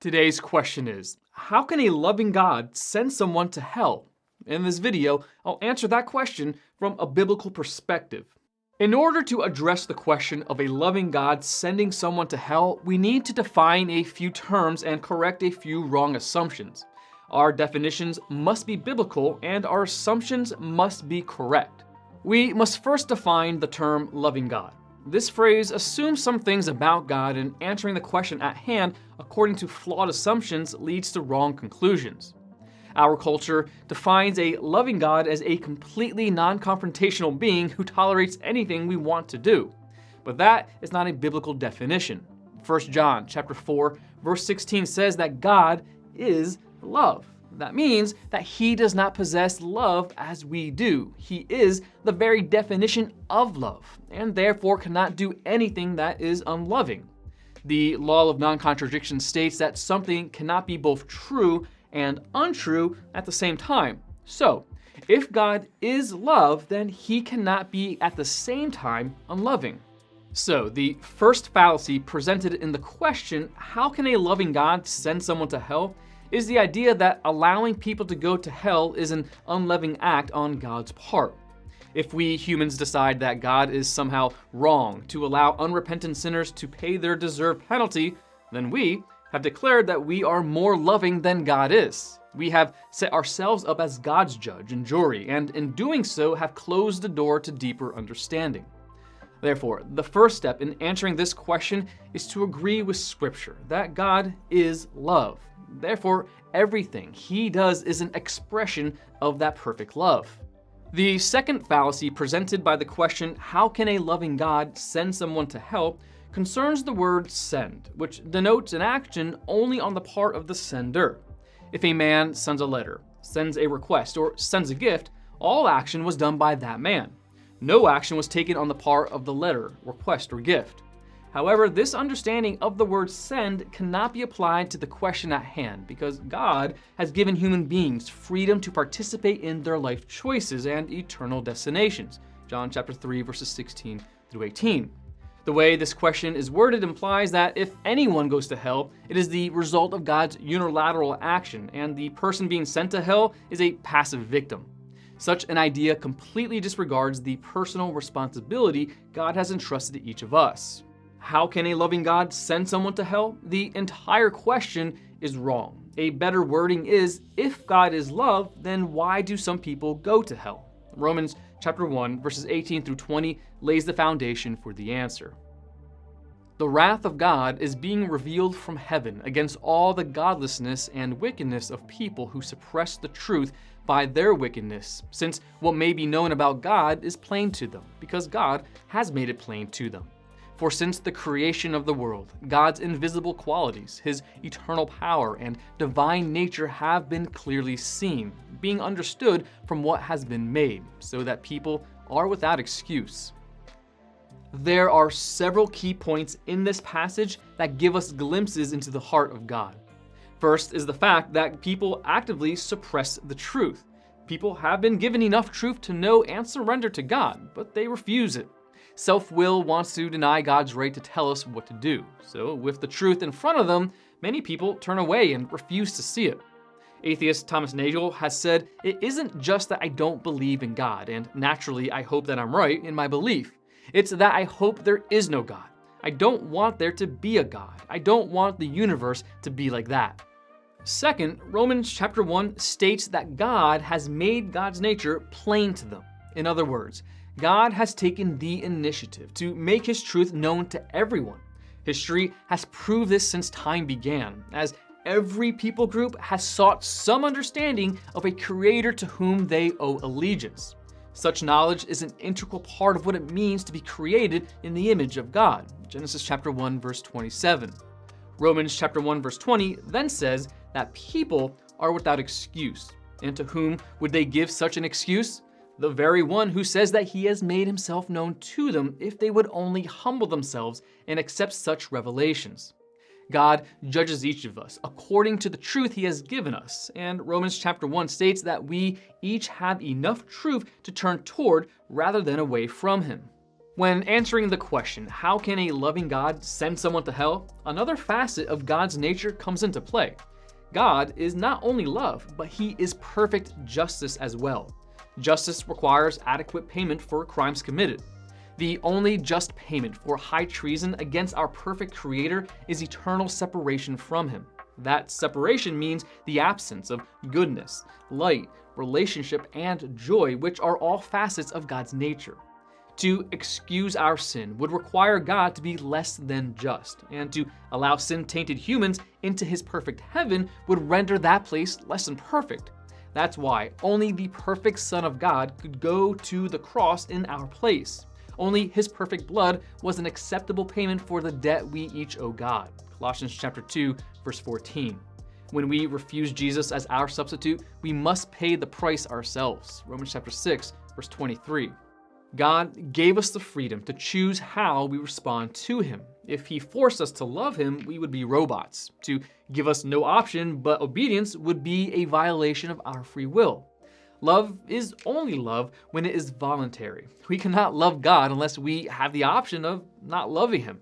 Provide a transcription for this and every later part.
Today's question is, how can a loving God send someone to hell? In this video, I'll answer that question from a biblical perspective. In order to address the question of a loving God sending someone to hell, we need to define a few terms and correct a few wrong assumptions. Our definitions must be biblical and our assumptions must be correct. We must first define the term loving God. This phrase assumes some things about God, and answering the question at hand according to flawed assumptions leads to wrong conclusions. Our culture defines a loving God as a completely non-confrontational being who tolerates anything we want to do. But that is not a biblical definition. 1 John chapter 4, verse 16 says that God is love. That means that he does not possess love as we do. He is the very definition of love, and therefore cannot do anything that is unloving. The law of non-contradiction states that something cannot be both true and untrue at the same time. So, if God is love, then he cannot be at the same time unloving. So, the first fallacy presented in the question, how can a loving God send someone to hell, is the idea that allowing people to go to hell is an unloving act on God's part. If we humans decide that God is somehow wrong to allow unrepentant sinners to pay their deserved penalty, then we have declared that we are more loving than God is. We have set ourselves up as God's judge and jury, and in doing so have closed the door to deeper understanding. Therefore, the first step in answering this question is to agree with Scripture that God is love. Therefore, everything he does is an expression of that perfect love. The second fallacy presented by the question, how can a loving God send someone to hell, concerns the word send, which denotes an action only on the part of the sender. If a man sends a letter, sends a request, or sends a gift, all action was done by that man. No action was taken on the part of the letter, request, or gift. However, this understanding of the word send cannot be applied to the question at hand because God has given human beings freedom to participate in their life choices and eternal destinations. John chapter 3, verses 16 through 18. The way this question is worded implies that if anyone goes to hell, it is the result of God's unilateral action, and the person being sent to hell is a passive victim. Such an idea completely disregards the personal responsibility God has entrusted to each of us. How can a loving God send someone to hell? The entire question is wrong. A better wording is, if God is love, then why do some people go to hell? Romans chapter 1, verses 18 through 20 lays the foundation for the answer. The wrath of God is being revealed from heaven against all the godlessness and wickedness of people who suppress the truth by their wickedness, since what may be known about God is plain to them, because God has made it plain to them. For since the creation of the world, God's invisible qualities, his eternal power and divine nature have been clearly seen, being understood from what has been made, so that people are without excuse. There are several key points in this passage that give us glimpses into the heart of God. First is the fact that people actively suppress the truth. People have been given enough truth to know and surrender to God, but they refuse it. Self-will wants to deny God's right to tell us what to do. So with the truth in front of them, many people turn away and refuse to see it. Atheist Thomas Nagel has said, "It isn't just that I don't believe in God, and naturally I hope that I'm right in my belief. It's that I hope there is no God. I don't want there to be a God. I don't want the universe to be like that." Second, Romans chapter 1 states that God has made God's nature plain to them. In other words, God has taken the initiative to make his truth known to everyone. History has proved this since time began, as every people group has sought some understanding of a creator to whom they owe allegiance. Such knowledge is an integral part of what it means to be created in the image of God. Genesis chapter 1, verse 27. Romans chapter 1, verse 20 then says that people are without excuse. And to whom would they give such an excuse? The very one who says that he has made himself known to them if they would only humble themselves and accept such revelations. God judges each of us according to the truth he has given us, and Romans chapter 1 states that we each have enough truth to turn toward rather than away from him. When answering the question, how can a loving God send someone to hell? Another facet of God's nature comes into play. God is not only love, but he is perfect justice as well. Justice requires adequate payment for crimes committed. The only just payment for high treason against our perfect Creator is eternal separation from him. That separation means the absence of goodness, light, relationship, and joy, which are all facets of God's nature. To excuse our sin would require God to be less than just, and to allow sin-tainted humans into his perfect heaven would render that place less than perfect. That's why only the perfect Son of God could go to the cross in our place. Only his perfect blood was an acceptable payment for the debt we each owe God. Colossians chapter 2, verse 14. When we refuse Jesus as our substitute, we must pay the price ourselves. Romans chapter 6, verse 23. God gave us the freedom to choose how we respond to him. If he forced us to love him, we would be robots. To give us no option but obedience would be a violation of our free will. Love is only love when it is voluntary. We cannot love God unless we have the option of not loving him.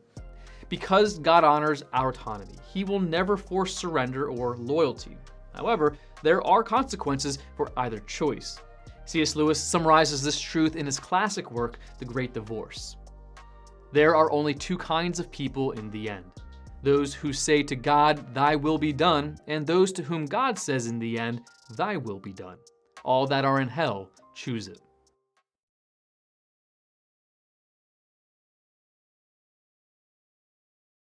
Because God honors our autonomy, he will never force surrender or loyalty. However, there are consequences for either choice. C.S. Lewis summarizes this truth in his classic work, The Great Divorce. There are only two kinds of people in the end. Those who say to God, "Thy will be done," and those to whom God says in the end, "Thy will be done." All that are in hell choose it.